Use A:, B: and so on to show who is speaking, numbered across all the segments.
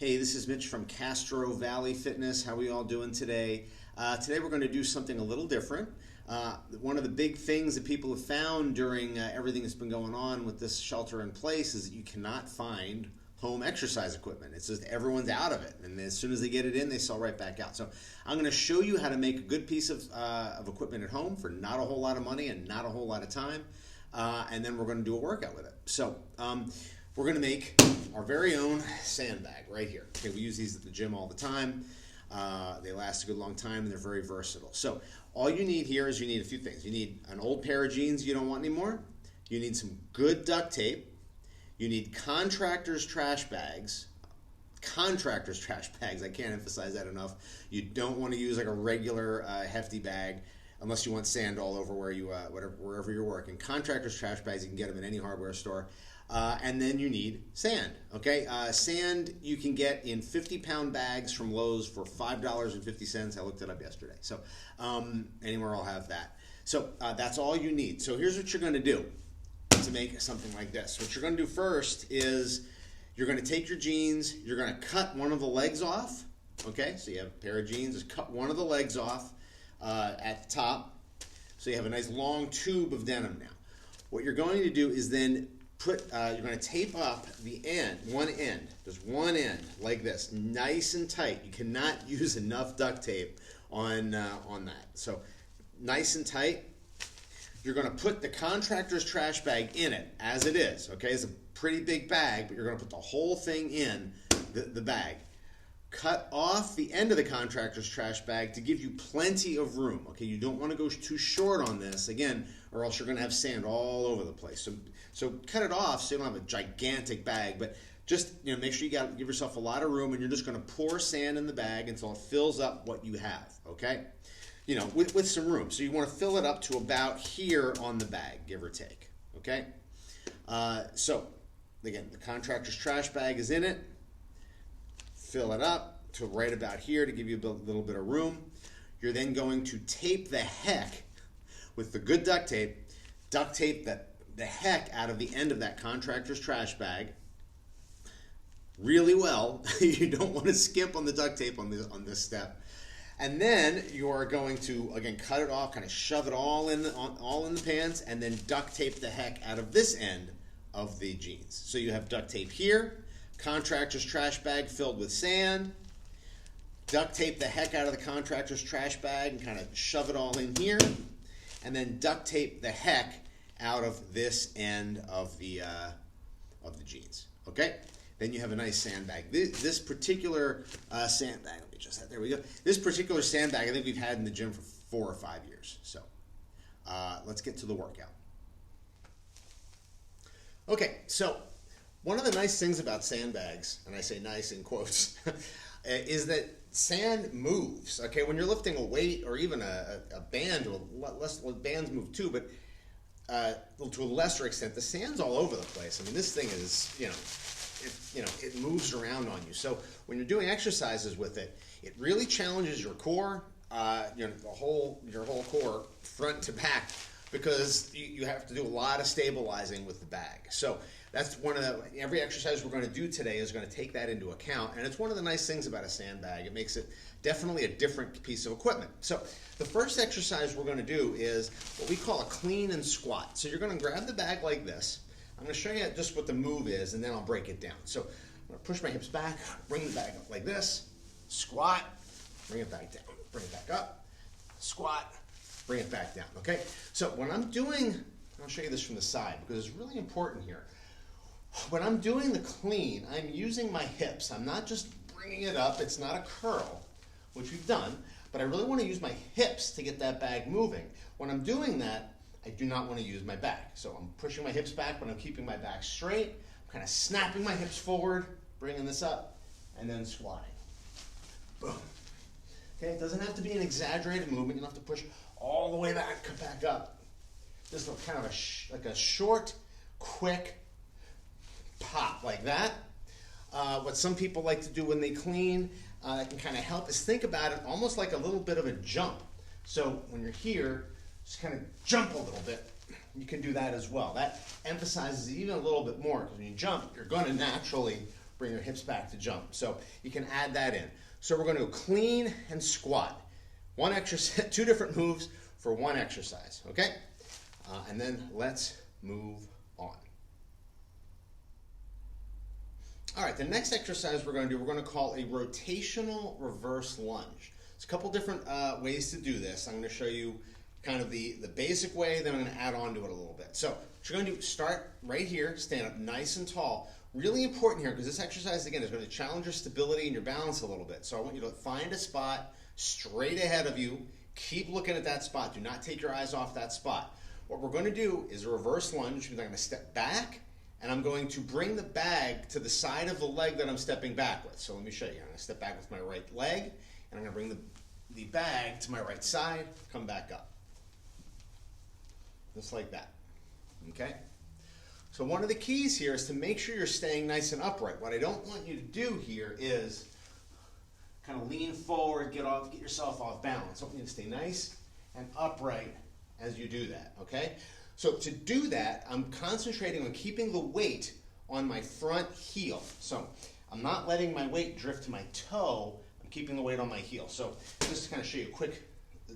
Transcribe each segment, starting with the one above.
A: Hey, this is Mitch from Castro Valley Fitness. How are we all doing today? Today we're going to do something a little different. One of the big things that people have found during everything that's been going on with this shelter in place is that you cannot find home exercise equipment. It's just everyone's out of it, and as soon as they get it in, they sell right back out. So I'm going to show you how to make a good piece of equipment at home for not a whole lot of money and not a whole lot of time, and then we're going to do a workout with it. So we're going to make our very own sandbag right here. Okay, we use these at the gym all the time. They last a good long time and they're very versatile. So all you need here is you need a few things. You need an old pair of jeans you don't want anymore. You need some good duct tape. You need contractors' trash bags. Contractors' trash bags, I can't emphasize that enough. You don't want to use like a regular hefty bag unless you want sand all over wherever you're working. Contractors' trash bags, you can get them in any hardware store. And then you need sand, okay? Sand you can get in 50-pound bags from Lowe's for $5.50. I looked it up yesterday. So anywhere I'll have that. So that's all you need. So here's what you're going to do to make something like this. What you're going to do first is you're going to take your jeans, you're going to cut one of the legs off, okay? So you have a pair of jeans, just cut one of the legs off at the top. So you have a nice long tube of denim now. What you're going to do is then you're going to tape up the end, just one end, like this, nice and tight. You cannot use enough duct tape on that. So nice and tight. You're going to put the contractor's trash bag in it as it is. Okay, it's a pretty big bag, but you're going to put the whole thing in the bag. Cut off the end of the contractor's trash bag to give you plenty of room. Okay, you don't want to go too short on this, again, or else you're going to have sand all over the place. So cut it off so you don't have a gigantic bag, but just make sure you give yourself a lot of room, and you're just going to pour sand in the bag until it fills up what you have. Okay, with some room. So you want to fill it up to about here on the bag, give or take. Okay, so again, the contractor's trash bag is in it. Fill it up to right about here to give you a little bit of room. You're then going to tape the heck with the good duct tape the heck out of the end of that contractor's trash bag really well. You don't want to skimp on the duct tape on this step. And then you are going to, again, cut it off, kind of shove it all in the pants, and then duct tape the heck out of this end of the jeans. So you have duct tape here, contractor's trash bag filled with sand, duct tape the heck out of the contractor's trash bag and kind of shove it all in here, and then duct tape the heck out of this end of the jeans. Okay? Then you have a nice sandbag. This particular sandbag, there we go. This particular sandbag I think we've had in the gym for 4 or 5 years. So let's get to the workout. Okay, so one of the nice things about sandbags, and I say nice in quotes, is that sand moves. Okay, when you're lifting a weight or even a band, bands move too, but to a lesser extent, the sand's all over the place. I mean, this thing is, it moves around on you. So when you're doing exercises with it, it really challenges your core, your whole core, front to back, because you have to do a lot of stabilizing with the bag. So that's every exercise we're going to do today is going to take that into account, and it's one of the nice things about a sandbag. It makes it definitely a different piece of equipment. So the first exercise we're going to do is what we call a clean and squat. So you're going to grab the bag like this. I'm going to show you just what the move is, and then I'll break it down. So I'm going to push my hips back, bring the bag up like this, squat, bring it back down, bring it back up, squat, bring it back down. Okay, so when I'm doing, I'll show you this from the side because it's really important here. When I'm doing the clean, I'm using my hips. I'm not just bringing it up. It's not a curl, which we've done, but I really want to use my hips to get that bag moving. When I'm doing that, I do not want to use my back. So I'm pushing my hips back, but I'm keeping my back straight. I'm kind of snapping my hips forward, bringing this up, and then squatting. Boom. Okay, it doesn't have to be an exaggerated movement. You don't have to push all the way back, come back up. Just kind of like a short, quick pop like that. What some people like to do when they clean that can kind of help is think about it almost like a little bit of a jump. So when you're here, just kind of jump a little bit. You can do that as well. That emphasizes it even a little bit more because when you jump, you're going to naturally bring your hips back to jump. So you can add that in. So we're going to go clean and squat. One exercise, two different moves for one exercise, okay? And then let's move on. All right, the next exercise we're going to do, we're going to call a rotational reverse lunge. There's a couple different ways to do this. I'm going to show you kind of the basic way, then I'm going to add on to it a little bit. So what you're going to do, start right here, stand up nice and tall. Really important here, because this exercise, again, is going to challenge your stability and your balance a little bit. So I want you to find a spot straight ahead of you. Keep looking at that spot. Do not take your eyes off that spot. What we're going to do is a reverse lunge. I'm going to step back, and I'm going to bring the bag to the side of the leg that I'm stepping back with. So let me show you. I'm going to step back with my right leg, and I'm going to bring the bag to my right side, come back up. Just like that. Okay? So one of the keys here is to make sure you're staying nice and upright. What I don't want you to do here is kind of lean forward, get yourself off balance. I want you to stay nice and upright as you do that, okay? So to do that, I'm concentrating on keeping the weight on my front heel. So I'm not letting my weight drift to my toe, I'm keeping the weight on my heel. So just to kind of show you a quick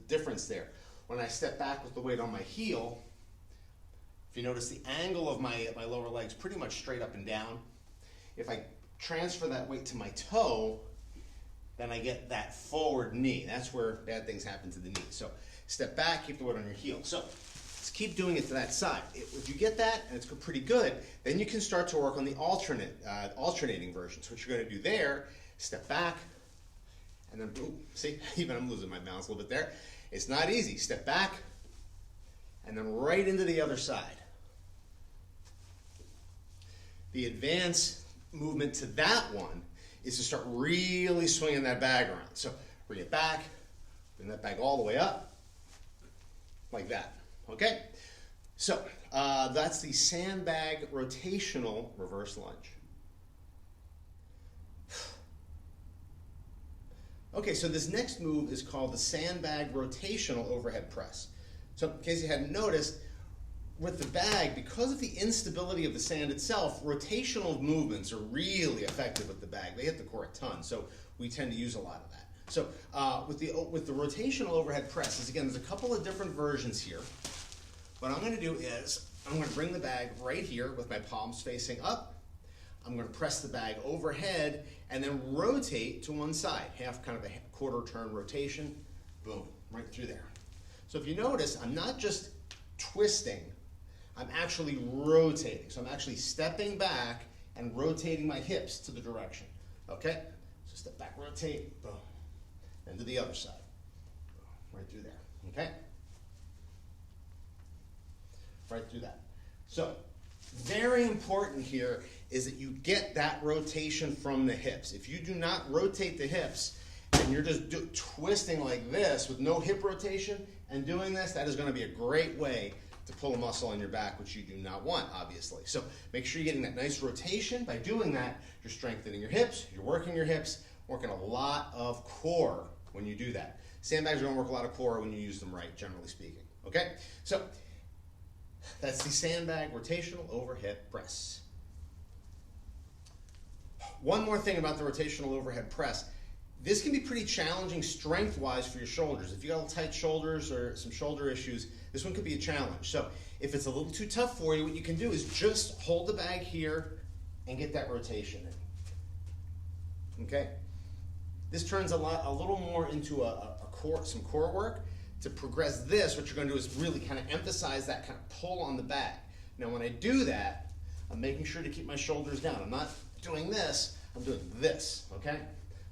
A: difference there. When I step back with the weight on my heel, if you notice, the angle of my lower leg's pretty much straight up and down. If I transfer that weight to my toe, then I get that forward knee. That's where bad things happen to the knee. So step back, keep the weight on your heel. So let's keep doing it to that side. If you get that, and it's pretty good, then you can start to work on the alternating version. So what you're going to do there, step back, and then boom. See, even I'm losing my balance a little bit there. It's not easy. Step back, and then right into the other side. The advanced movement to that one is to start really swinging that bag around. So bring it back, bring that bag all the way up, like that, okay? So that's the Sandbag Rotational Reverse Lunge. Okay, so this next move is called the Sandbag Rotational Overhead Press. So in case you hadn't noticed, with the bag, because of the instability of the sand itself, rotational movements are really effective with the bag. They hit the core a ton, so we tend to use a lot of that. So with the rotational overhead presses, again, there's a couple of different versions here. What I'm going to do is I'm going to bring the bag right here with my palms facing up. I'm going to press the bag overhead and then rotate to one side, kind of a quarter turn rotation, boom, right through there. So if you notice, I'm not just twisting, I'm actually rotating. So I'm actually stepping back and rotating my hips to the direction. Okay? So step back, rotate, boom. Then to the other side. Boom. Right through there. Okay? Right through that. So, very important here is that you get that rotation from the hips. If you do not rotate the hips and you're just twisting like this with no hip rotation and doing this, that is going to be a great way to pull a muscle in your back, which you do not want, obviously. So make sure you're getting that nice rotation. By doing that, you're strengthening your hips, you're working your hips, working a lot of core when you do that. Sandbags are going to work a lot of core when you use them right, generally speaking. Okay? So that's the Sandbag Rotational Overhead Press. One more thing about the Rotational Overhead Press. This can be pretty challenging strength-wise for your shoulders. If you got tight shoulders or some shoulder issues, this one could be a challenge. So if it's a little too tough for you, what you can do is just hold the bag here and get that rotation in. Okay? This turns a little more into some core work. To progress this, what you're going to do is really kind of emphasize that kind of pull on the bag. Now when I do that, I'm making sure to keep my shoulders down. I'm not doing this, I'm doing this, okay?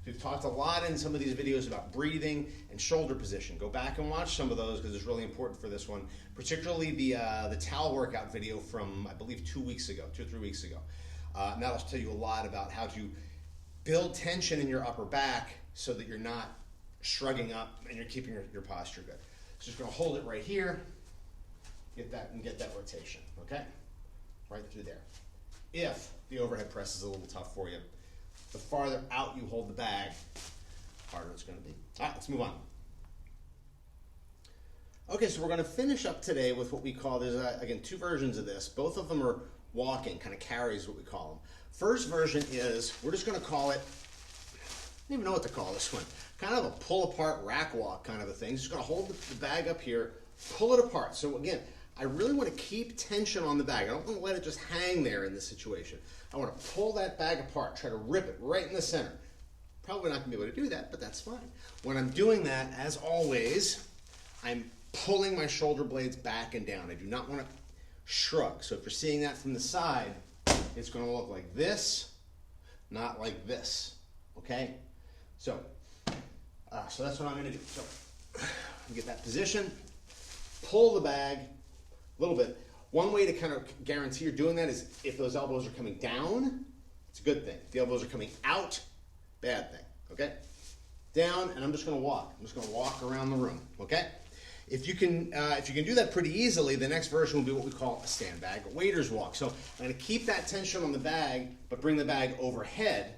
A: We've talked a lot in some of these videos about breathing and shoulder position. Go back and watch some of those because it's really important for this one, particularly the towel workout video from, I believe, 2 or 3 weeks ago. And that'll tell you a lot about how to build tension in your upper back so that you're not shrugging up and you're keeping your posture good. So just going to hold it right here, get that rotation, okay? Right through there. If the overhead press is a little tough for you, the farther out you hold the bag, the harder it's going to be. All right, let's move on. Okay, so we're going to finish up today with what we call, there's again 2 versions of this. Both of them are walking, kind of carries what we call them. First version is, we're just going to call it, I don't even know what to call this one, kind of a pull apart rack walk kind of a thing. Just going to hold the bag up here, pull it apart. So again, I really want to keep tension on the bag. I don't want to let it just hang there in this situation. I want to pull that bag apart, try to rip it right in the center. Probably not going to be able to do that, but that's fine. When I'm doing that, as always, I'm pulling my shoulder blades back and down. I do not want to shrug. So if you're seeing that from the side, it's going to look like this, not like this, okay? So that's what I'm going to do. So get that position, pull the bag a little bit. One way to kind of guarantee you're doing that is if those elbows are coming down, it's a good thing. If the elbows are coming out, bad thing, okay? Down, and I'm just going to walk. I'm just going to walk around the room, okay? If you can do that pretty easily, the next version will be what we call a sandbag, a waiter's walk. So I'm going to keep that tension on the bag, but bring the bag overhead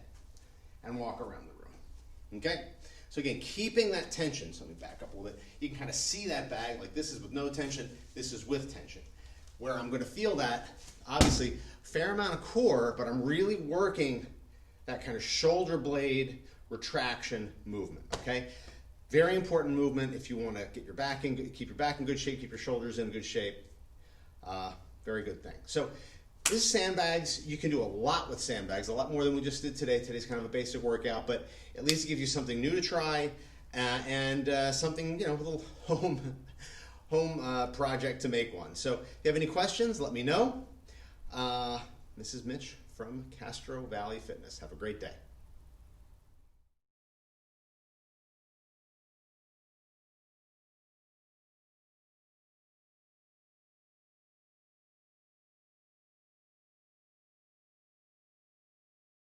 A: and walk around the room, okay? So again, keeping that tension, so let me back up a little bit. You can kind of see that bag, like this is with no tension, this is with tension. Where I'm going to feel that, obviously, fair amount of core, but I'm really working that kind of shoulder blade retraction movement, okay? Very important movement if you want to get your back in, keep your back in good shape, keep your shoulders in good shape. Very good thing. So this is sandbags. You can do a lot with sandbags, a lot more than we just did today. Today's kind of a basic workout, but at least it gives you something new to try and something, a little home project to make one. So if you have any questions, let me know. This is Mitch from Castro Valley Fitness. Have a great day.